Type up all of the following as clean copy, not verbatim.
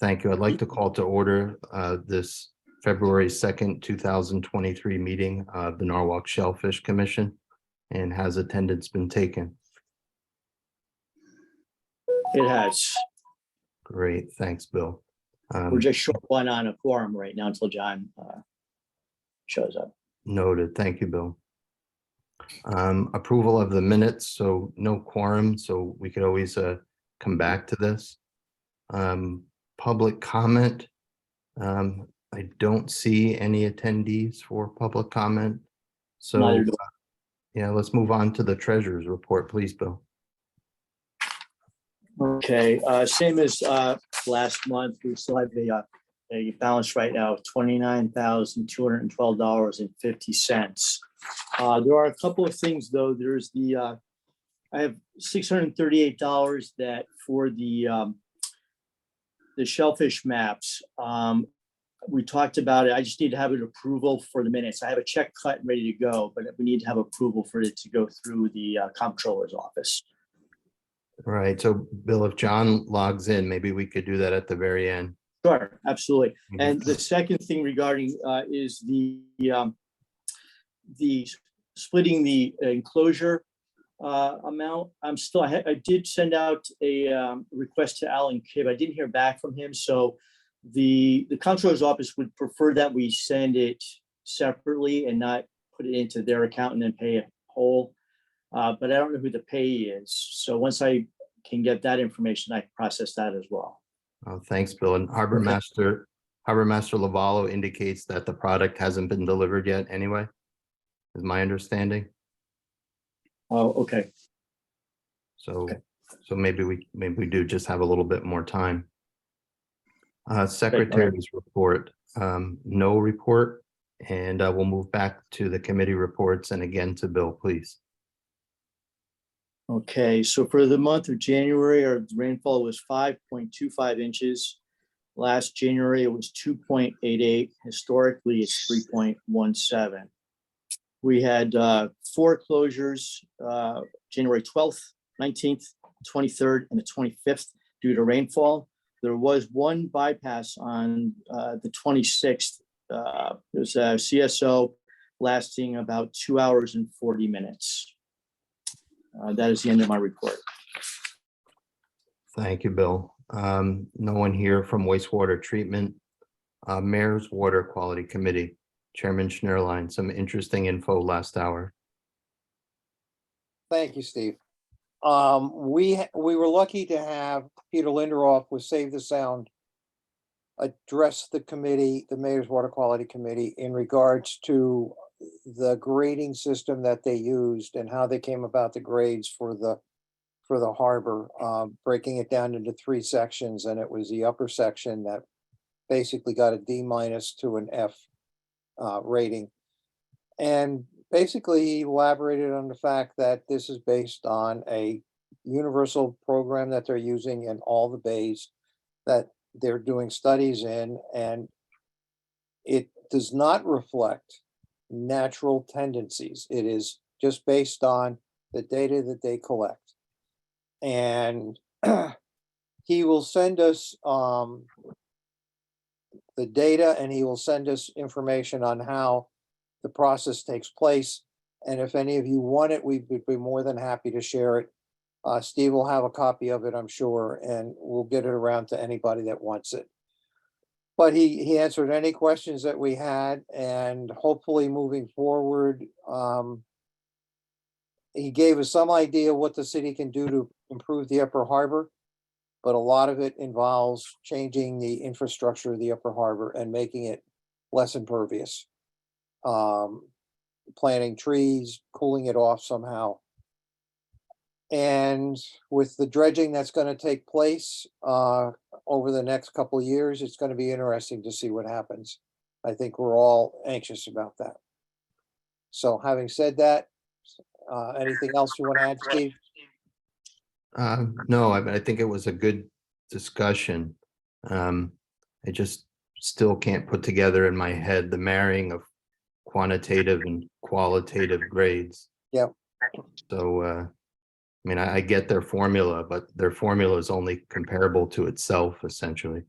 Thank you. I'd like to call to order this February 2nd, 2023 meeting of the Norwalk Shellfish Commission. And has attendance been taken? It has. Great, thanks, Bill. We're just short one on a quorum right now until John shows up. Noted. Thank you, Bill. Approval of the minutes, so no quorum, so we could always come back to this. Public comment. I don't see any attendees for public comment. So yeah, let's move on to the treasurer's report, please, Bill. Okay, same as last month. We still have a balance right now of $29,212.50. There are a couple of things though. There's I have $638 that for the shellfish maps. We talked about it. I just need to have an approval for the minutes. I have a check cut and ready to go, but we need to have approval for it to go through the comptroller's office. Right. So, Bill, if John logs in, maybe we could do that at the very end. Sure, absolutely. And the second thing regarding is the splitting the enclosure amount. I did send out a request to Alan Kibb. I didn't hear back from him, so the comptroller's office would prefer that we send it separately and not put it into their account and then pay it whole. But I don't know who the payee is. So once I can get that information, I can process that as well. Oh, thanks, Bill. And Harbor Master Lavallo indicates that the product hasn't been delivered yet anyway, is my understanding. Oh, okay. So maybe we do just have a little bit more time. Secretary's report, no report, and we'll move back to the committee reports and again to Bill, please. Okay, so for the month of January, our rainfall was 5.25 inches. Last January, it was 2.88. Historically, it's 3.17. We had 4 closures, January 12th, 19th, 23rd, and the 25th due to rainfall. There was one bypass on the 26th. It was a CSO lasting about 2 hours and 40 minutes. That is the end of my report. Thank you, Bill. No one here from wastewater treatment. Mayor's Water Quality Committee, Chairman Schnurline, some interesting info last hour. Thank you, Steve. We were lucky to have Peter Linderoff with Save the Sound address the committee, the Mayor's Water Quality Committee, in regards to the grading system that they used and how they came about the grades for the harbor, breaking it down into 3 sections. And it was the upper section that basically got a D- to an F rating. And basically he elaborated on the fact that this is based on a universal program that they're using in all the bays that they're doing studies in, and it does not reflect natural tendencies. It is just based on the data that they collect. And he will send us the data, and he will send us information on how the process takes place. And if any of you want it, we would be more than happy to share it. Steve will have a copy of it, I'm sure, and we'll get it around to anybody that wants it. But he answered any questions that we had, and hopefully moving forward, he gave us some idea what the city can do to improve the Upper Harbor, but a lot of it involves changing the infrastructure of the Upper Harbor and making it less impervious. Planting trees, cooling it off somehow. And with the dredging that's going to take place over the next couple of years, it's going to be interesting to see what happens. I think we're all anxious about that. So having said that, anything else you want to add, Steve? No, I think it was a good discussion. I just still can't put together in my head the marrying of quantitative and qualitative grades. Yeah. So I mean, I get their formula, but their formula is only comparable to itself, essentially.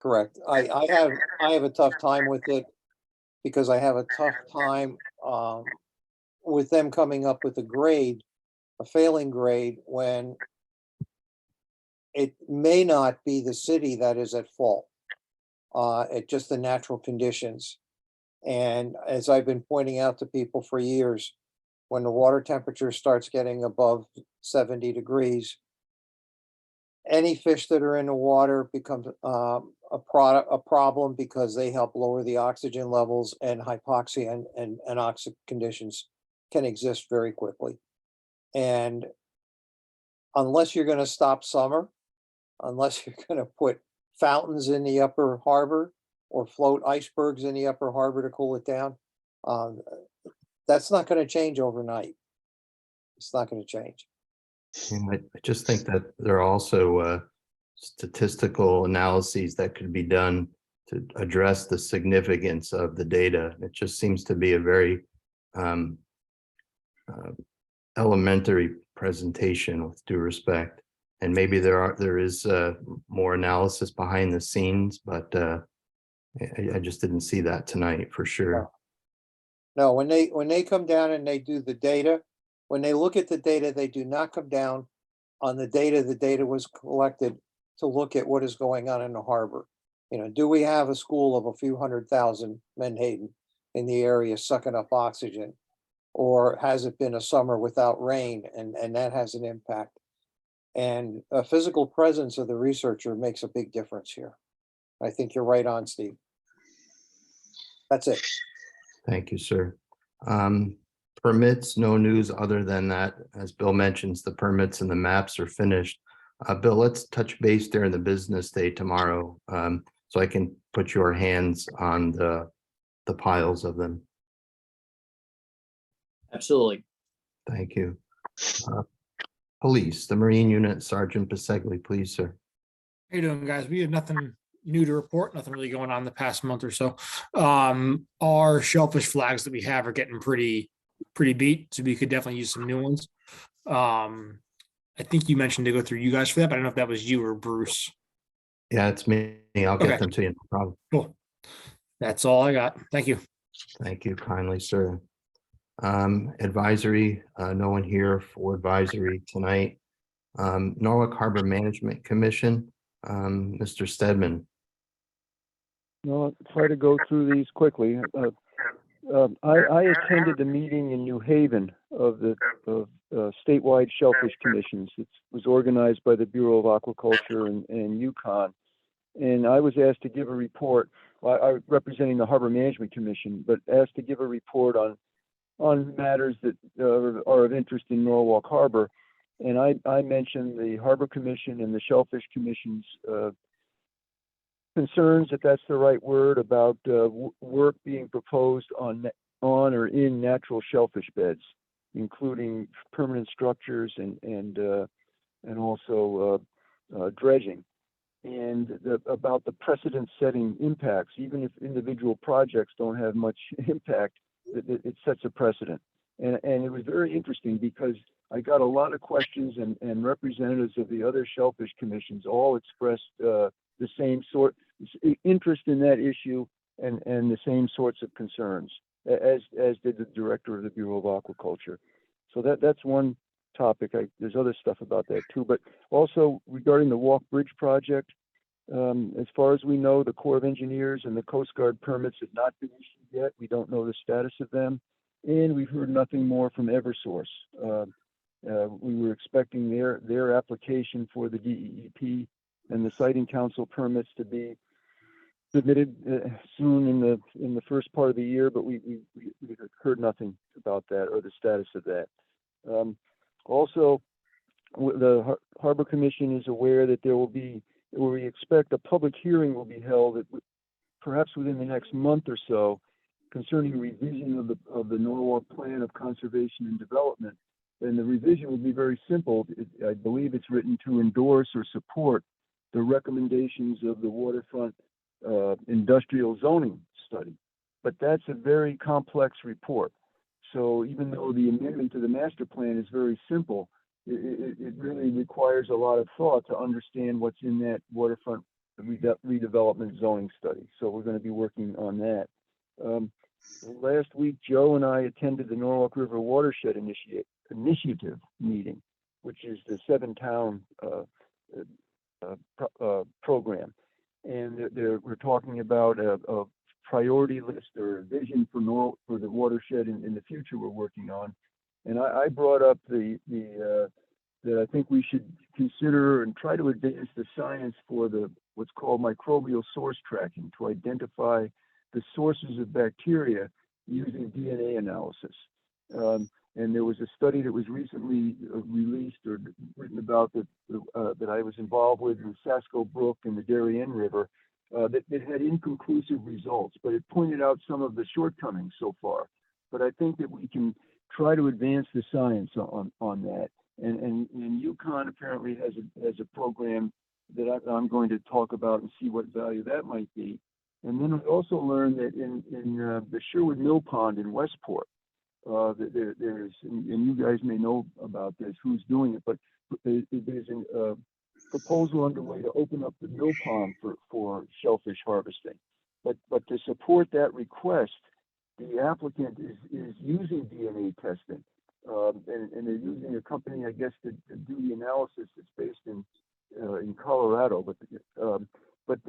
Correct. I have a tough time with it because I have a tough time with them coming up with a grade, a failing grade, when it may not be the city that is at fault. It's just the natural conditions. And as I've been pointing out to people for years, when the water temperature starts getting above 70 degrees, any fish that are in the water becomes a problem because they help lower the oxygen levels, and hypoxia and anoxic conditions can exist very quickly. And unless you're going to stop summer, unless you're going to put fountains in the upper harbor or float icebergs in the upper harbor to cool it down, that's not going to change overnight. It's not going to change. And I just think that there are also statistical analyses that could be done to address the significance of the data. It just seems to be a very elementary presentation, with due respect. And maybe there is more analysis behind the scenes, but I just didn't see that tonight for sure. No, when they come down and they do the data, when they look at the data, they do not come down on the data was collected to look at what is going on in the harbor. You know, do we have a school of a few 100,000 menhaden in the area sucking up oxygen? Or has it been a summer without rain, and that has an impact? And a physical presence of the researcher makes a big difference here. I think you're right on, Steve. That's it. Thank you, sir. Permits, no news other than that, as Bill mentions, the permits and the maps are finished. Bill, let's touch base during the business day tomorrow, so I can put your hands on the piles of them. Absolutely. Thank you. Police, the Marine Unit, Sergeant Bisegli, please, sir. How you doing, guys? We have nothing new to report, nothing really going on the past month or so. Our shellfish flags that we have are getting pretty beat, so we could definitely use some new ones. I think you mentioned to go through you guys for that, but I don't know if that was you or Bruce. Yeah, it's me. I'll get them to you. No problem. Cool. That's all I got. Thank you. Thank you kindly, sir. Advisory, no one here for advisory tonight. Norwalk Harbor Management Commission, Mr. Stedman. No, I'll try to go through these quickly. I attended the meeting in New Haven of the statewide shellfish commissions. It was organized by the Bureau of Aquaculture and Yukon. And I was asked to give a report, representing the Harbor Management Commission, but asked to give a report on matters that are of interest in Norwalk Harbor. And I mentioned the Harbor Commission and the Shellfish Commission's concerns, if that's the right word, about work being proposed on or in natural shellfish beds, including permanent structures and also dredging, and about the precedent-setting impacts. Even if individual projects don't have much impact, it sets a precedent. And it was very interesting because I got a lot of questions, and representatives of the other shellfish commissions all expressed the same sort interest in that issue and the same sorts of concerns, as did the director of the Bureau of Aquaculture. So that's one topic. There's other stuff about that too, but also regarding the Walk Bridge project, as far as we know, the Corps of Engineers and the Coast Guard permits have not been issued yet. We don't know the status of them, and we've heard nothing more from Eversource. We were expecting their application for the DEEP and the Siting Council permits to be submitted soon in the first part of the year, but we heard nothing about that or the status of that. Also, the Harbor Commission is aware that we expect a public hearing will be held perhaps within the next month or so concerning revision of the Norwalk Plan of Conservation and Development. And the revision will be very simple. I believe it's written to endorse or support the recommendations of the waterfront industrial zoning study. But that's a very complex report. So even though the amendment to the master plan is very simple, it really requires a lot of thought to understand what's in that waterfront redevelopment zoning study. So we're going to be working on that. Last week, Joe and I attended the Norwalk River Watershed Initiative meeting, which is the 7-town program. And we're talking about a priority list or a vision for the watershed in the future we're working on. And I brought up that I think we should consider and try to advance the science for what's called microbial source tracking to identify the sources of bacteria using DNA analysis. And there was a study that was recently released or written about that I was involved with in the Sasko Brook and the Darien River that had inconclusive results, but it pointed out some of the shortcomings so far. But I think that we can try to advance the science on that. And UConn apparently has a program that I'm going to talk about and see what value that might be. And then I also learned that in the Sherwood Mill Pond in Westport, there's, and you guys may know about this, who's doing it, but there's a proposal underway to open up the mill pond for shellfish harvesting. But to support that request, the applicant is using DNA testing. And they're using a company, I guess, to do the analysis that's based in Colorado. But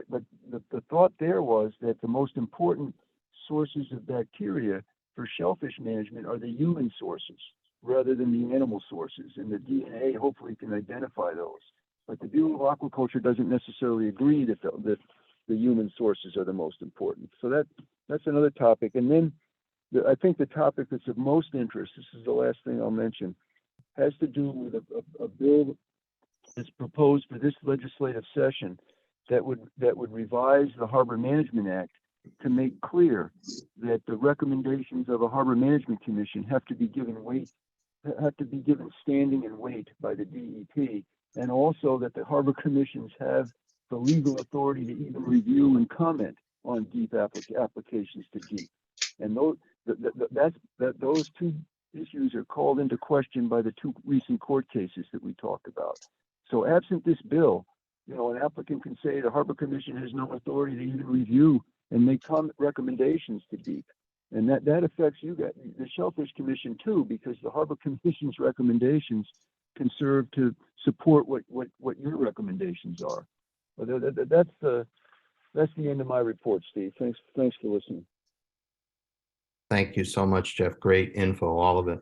the thought there was that the most important sources of bacteria for shellfish management are the human sources rather than the animal sources. And the DNA hopefully can identify those. But the Bureau of Aquaculture doesn't necessarily agree that the human sources are the most important. So that's another topic. And then I think the topic that's of most interest, this is the last thing I'll mention, has to do with a bill that's proposed for this legislative session that would revise the Harbor Management Act to make clear that the recommendations of a Harbor Management Commission have to be given standing and weight by the DEP, and also that the Harbor Commissions have the legal authority to even review and comment on deep applications to deep. And those two issues are called into question by the 2 recent court cases that we talked about. So absent this bill, an applicant can say the Harbor Commission has no authority to even review and make recommendations to deep. And that affects you guys, the Shellfish Commission too, because the Harbor Commission's recommendations can serve to support what your recommendations are. But that's the end of my report, Steve. Thanks for listening. Thank you so much, Jeff. Great info, all of it.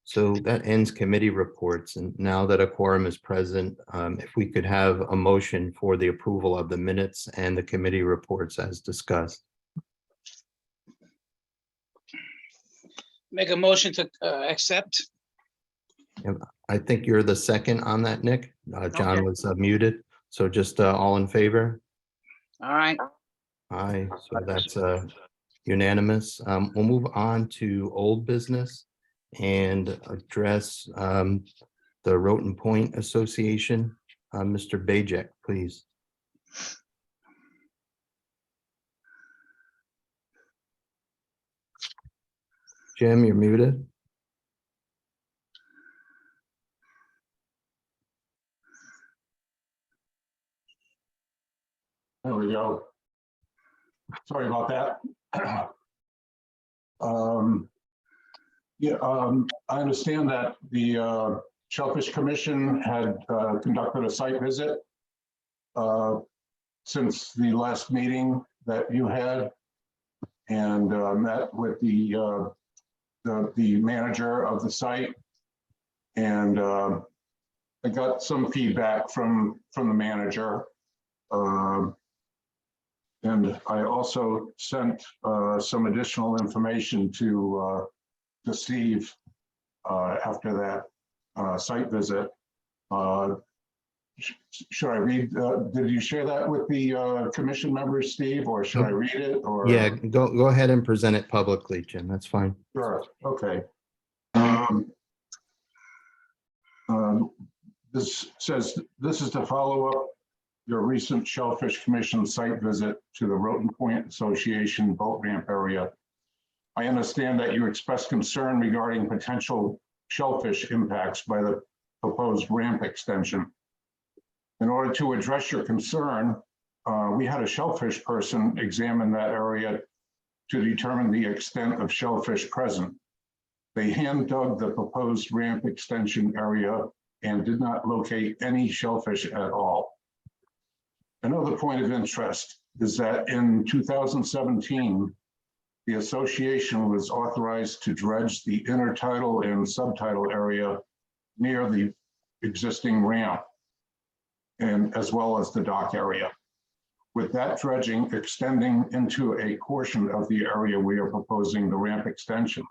So that ends committee reports. And now that a quorum is present, if we could have a motion for the approval of the minutes and the committee reports as discussed. Make a motion to accept. I think you're the second on that, Nick. John Okay. was muted. So just all in favor? All right. Aye, so that's unanimous. We'll move on to old business and address the Roten Point Association. Mr. Bajek, please. Jim, you're muted. There we go. Sorry about that. I understand that the Shellfish Commission had conducted a site visit since the last meeting that you had, and met with the manager of the site, and I got some feedback from the manager. And I also sent some additional information to Steve after that site visit. Should I read? Did you share that with the commission members, Steve, or should I read it? Or Yeah, go ahead and present it publicly, Jim. That's fine. Sure. Okay. This says this is to follow up your recent Shellfish Commission site visit to the Roten Point Association boat ramp area. I understand that you expressed concern regarding potential shellfish impacts by the proposed ramp extension. In order to address your concern, we had a shellfish person examine that area to determine the extent of shellfish present. They hand dug the proposed ramp extension area and did not locate any shellfish at all. Another point of interest is that in 2017, the association was authorized to dredge the intertidal and subtidal area near the existing ramp, and as well as the dock area. With that dredging extending into a portion of the area we are proposing the ramp extension.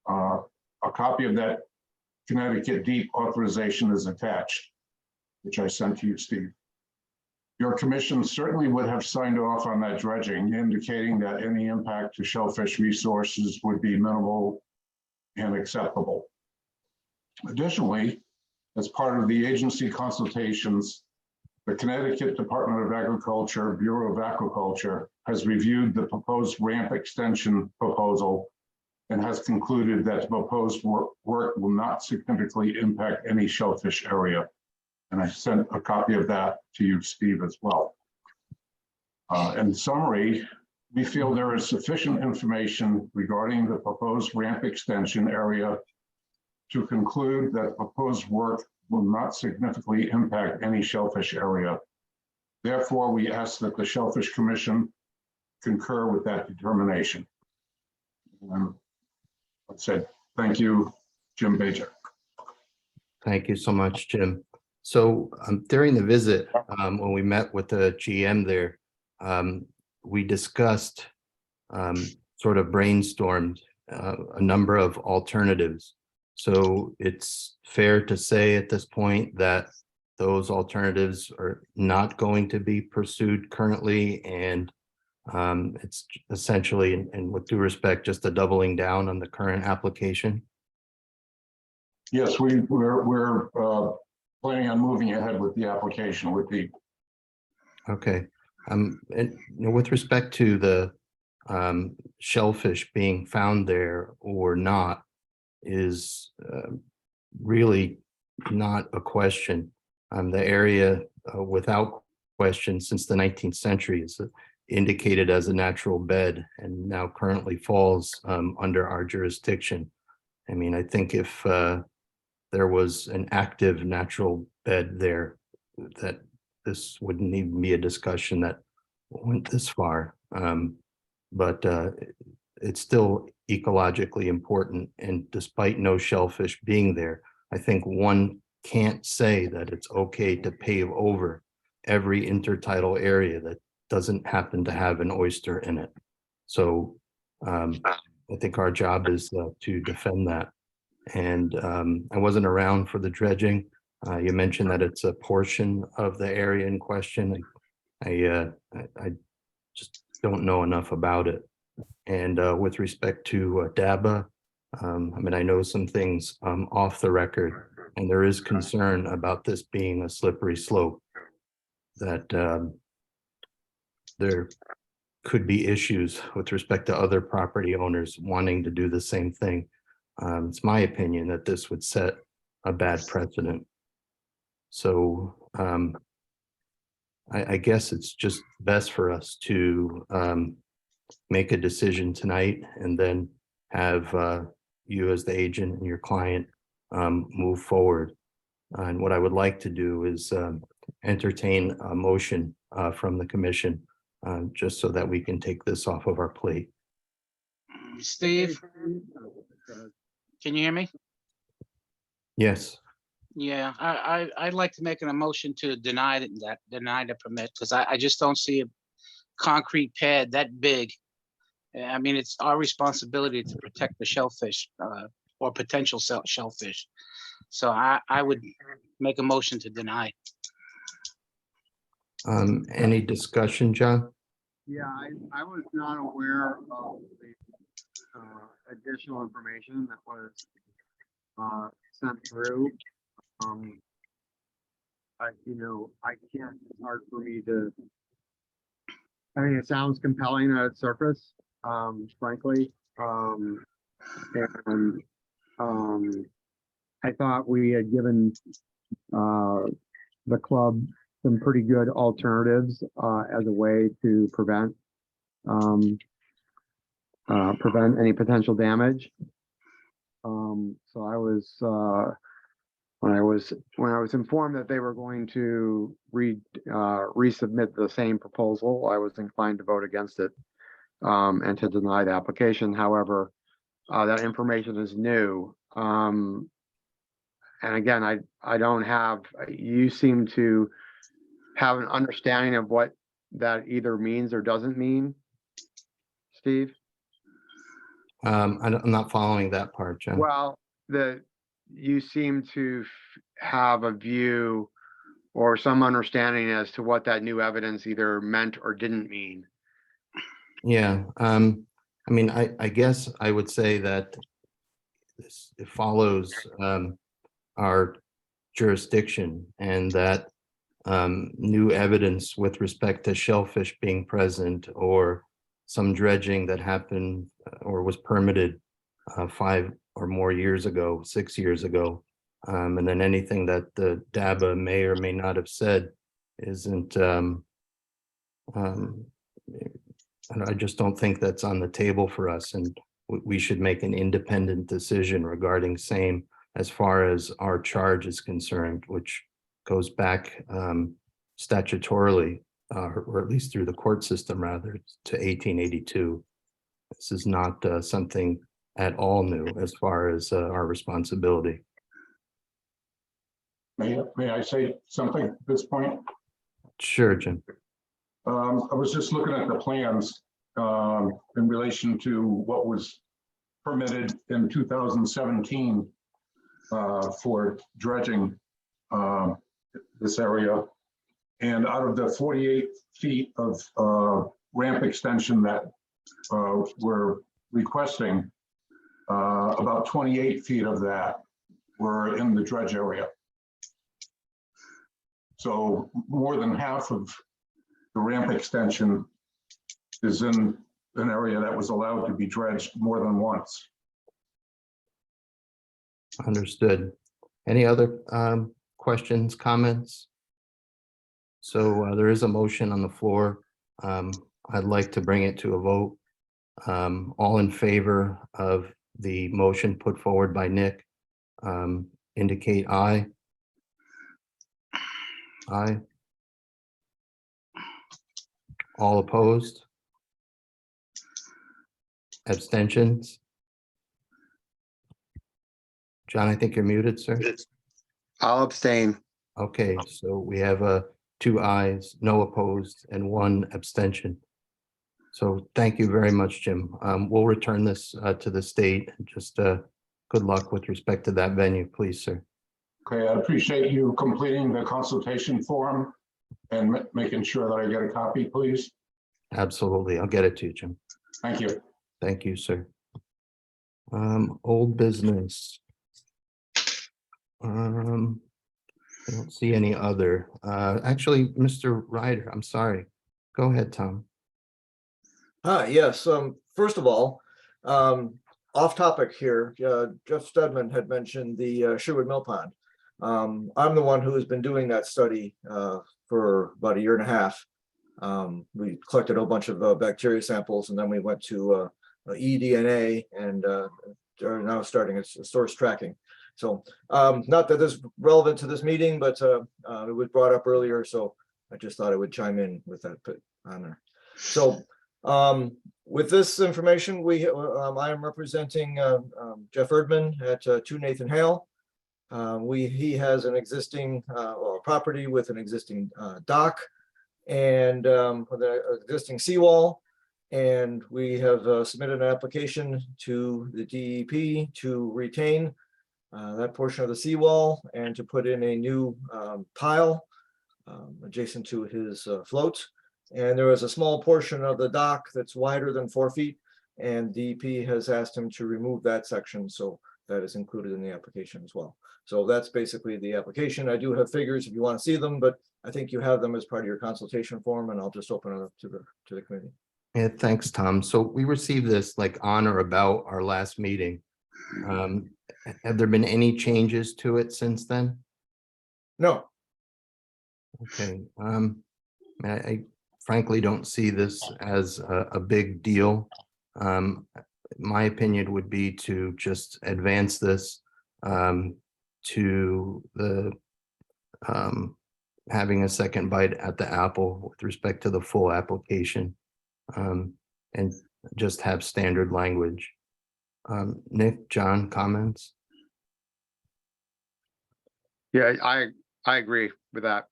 A copy of that Connecticut deep authorization is attached, which I sent to you, Steve. Your commission certainly would have signed off on that dredging, indicating that any impact to shellfish resources would be minimal and acceptable. Additionally, as part of the agency consultations, the Connecticut Department of Agriculture, Bureau of Aquaculture has reviewed the proposed ramp extension proposal and has concluded that the proposed work will not significantly impact any shellfish area. And I sent a copy of that to you, Steve, as well. In summary, we feel there is sufficient information regarding the proposed ramp extension area to conclude that proposed work will not significantly impact any shellfish area. Therefore, we ask that the Shellfish Commission concur with that determination. I said, thank you, Jim Bajer. Thank you so much, Jim. So during the visit, when we met with the GM there, we discussed, sort of brainstormed a number of alternatives. So it's fair to say at this point that those alternatives are not going to be pursued currently, and it's essentially, and with due respect, just a doubling down on the current application. Yes, we're planning on moving ahead with the application with the. Okay, and with respect to the shellfish being found there or not is really not a question. The area without question since the 19th century is indicated as a natural bed and now currently falls under our jurisdiction. I mean, I think if there was an active natural bed there, that this wouldn't even be a discussion that went this far. But it's still ecologically important. And despite no shellfish being there, I think one can't say that it's okay to pave over every intertidal area that doesn't happen to have an oyster in it. So I think our job is to defend that. And I wasn't around for the dredging. You mentioned that it's a portion of the area in question. I just don't know enough about it. And with respect to DABA, I mean, I know some things off the record, and there is concern about this being a slippery slope, that there could be issues with respect to other property owners wanting to do the same thing. It's my opinion that this would set a bad precedent. So I guess it's just best for us to make a decision tonight and then have you as the agent and your client move forward. And what I would like to do is entertain a motion from the commission just so that we can take this off of our plate. Steve, can you hear me? Yes. Yeah, I'd like to make an motion to deny the permit, because I just don't see a concrete pad that big. I mean, it's our responsibility to protect the shellfish or potential shellfish. So I would make a motion to deny. Any discussion, John? Yeah, I was not aware of the additional information that was sent through. I can't, it's hard for me to, I mean, it sounds compelling at its surface, frankly. And I thought we had given the club some pretty good alternatives as a way to prevent any potential damage. So I was when I was informed that they were going to resubmit the same proposal, I was inclined to vote against it and to deny the application. However, that information is new. And again, I don't have, you seem to have an understanding of what that either means or doesn't mean, Steve? I'm not following that part, John. Well, you seem to have a view or some understanding as to what that new evidence either meant or didn't mean. Yeah, I mean, I guess I would say that it follows our jurisdiction, and that new evidence with respect to shellfish being present or some dredging that happened or was permitted 5 or more years ago, 6 years ago, and then anything that the DABA may or may not have said isn't, I just don't think that's on the table for us, and we should make an independent decision regarding same as far as our charge is concerned, which goes back statutorily, or at least through the court system rather, to 1882. This is not something at all new as far as our responsibility. May I say something at this point? Sure, Jim. I was just looking at the plans in relation to what was permitted in 2017 for dredging this area. And out of the 48 feet of ramp extension that we're requesting, about 28 feet of that were in the dredge area. So more than half of the ramp extension is in an area that was allowed to be dredged more than once. Understood. Any other questions, comments? So there is a motion on the floor. I'd like to bring it to a vote. All in favor of the motion put forward by Nick, indicate aye. Aye. All opposed? Abstentions? John, I think you're muted, sir. I'll abstain. Okay, so we have 2 ayes, no opposed, and 1 abstention. So thank you very much, Jim. We'll return this to the state. Just good luck with respect to that venue, please, sir. Okay, I appreciate you completing the consultation form and making sure that I get a copy, please. Absolutely. I'll get it to you, Jim. Thank you. Thank you, sir. Old business. I don't see any other. Actually, Mr. Ryder, I'm sorry. Go ahead, Tom. Hi, yes. First of all, off topic here, Jeff Stedman had mentioned the Sherwood Mill Pond. I'm the one who has been doing that study for about 1.5 years. We collected a whole bunch of bacteria samples, and then we went to eDNA and are now starting its source tracking. So not that this is relevant to this meeting, but it was brought up earlier, so I just thought I would chime in with that bit on there. So with this information, I am representing Jeff Erdman at 2 Nathan Hale. He has an existing property with an existing dock and with an existing seawall. And we have submitted an application to the DEP to retain that portion of the seawall and to put in a new pile adjacent to his float. And there is a small portion of the dock that's wider than 4 feet, and DEP has asked him to remove that section. So that is included in the application as well. So that's basically the application. I do have figures if you want to see them, but I think you have them as part of your consultation form, and I'll just open it up to the committee. Yeah, thanks, Tom. So we received this like on or about our last meeting. Have there been any changes to it since then? No, Okay, I frankly don't see this as a big deal. My opinion would be to just advance this to the having a second bite at the apple with respect to the full application, and just have standard language. Nick, John, comments? Yeah, I agree with that.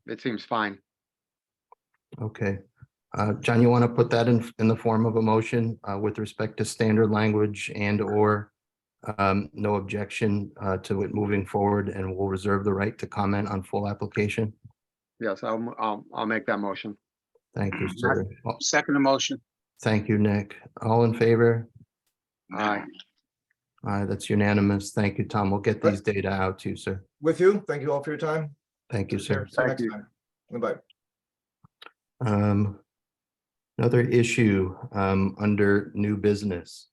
It seems fine. Okay. John, you want to put that in the form of a motion with respect to standard language and or no objection to it moving forward, and we'll reserve the right to comment on full application? Yes, I'll make that motion. Thank you, sir. Well, Second motion. thank you, Nick. All in favor? Aye. Aye, that's unanimous. Thank you, Tom. We'll get these data out to you, sir. with you. Thank you all for your time. Thank you, sir. See you Thank next you. time. Bye. Another issue under new business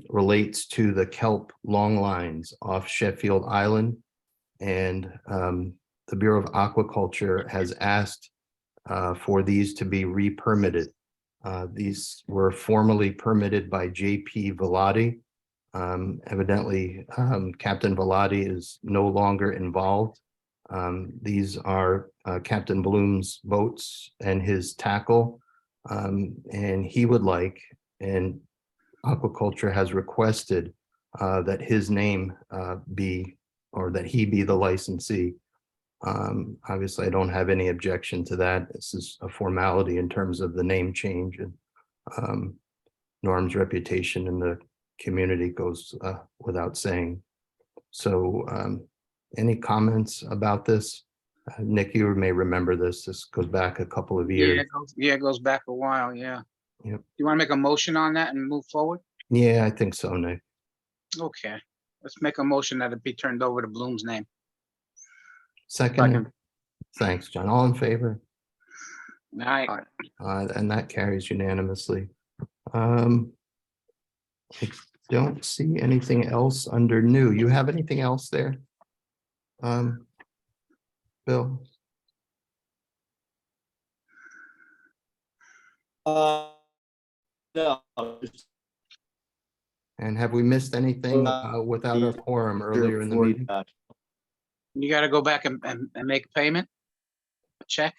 relates to the kelp long lines off Sheffield Island. And the Bureau of Aquaculture has asked for these to be re-permitted. These were formerly permitted by J.P. Velati. Evidently, Captain Velati is no longer involved. These are Captain Bloom's boats and his tackle. And he would like, and aquaculture has requested that his name be, or that he be the licensee. Obviously, I don't have any objection to that. This is a formality in terms of the name change, and Norm's reputation in the community goes without saying. So any comments about this? Nick, you may remember this. This goes back a couple of years. It goes back a while, yeah. Yep. You want to make a motion on that and move forward? Yeah, I think so, Nick. Okay, let's make a motion that it be turned over to Bloom's name. Second. Second. Thanks, John. All in favor? All right, And that carries unanimously. I don't see anything else under new. You have anything else there? Bill? No. And have we missed anything without a quorum earlier in the meeting? you gotta go back and make a payment? A check?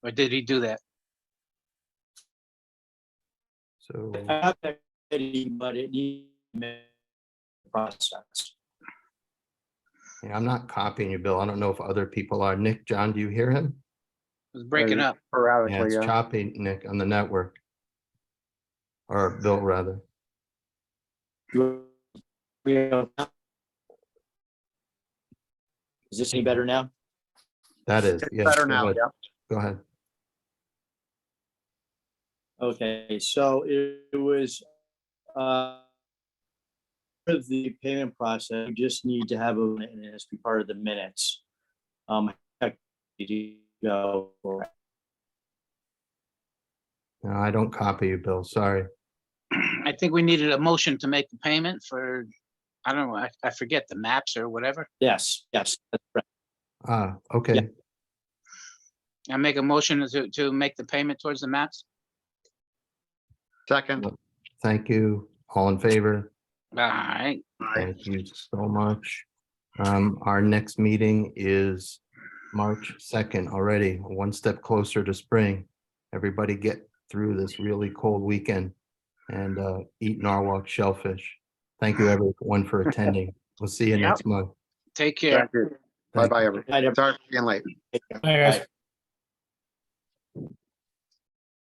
Or did he do that? So, But it needs process. yeah, I'm not copying you, Bill. I don't know if other people are. Nick, John, do you hear him? It was breaking up. Yeah, Sporadically, it's yeah. choppy, Nick, on the network. Or Bill, rather. Is this any better now? That is, It's yes. better go now, ahead. yeah. Go ahead. Okay, so it was of the payment process, you just need to have and it has to be part of the minutes. Go for it. No, I don't copy you, Bill. Sorry. I think we needed a motion to make the payment for, I don't know, I forget the maps or whatever. Yes, that's right. Okay. I make a motion to make the payment towards the maps. Second. Thank you. All in favor? All right, Thank you so much. Our next meeting is March 2nd already, one step closer to spring. Everybody get through this really cold weekend and eat Norwalk shellfish. Thank you everyone for attending. We'll see you Yep. next month. take care. Thank you. Bye-bye, everyone. Night, everyone. Sorry for being late. Hi, guys. Bye.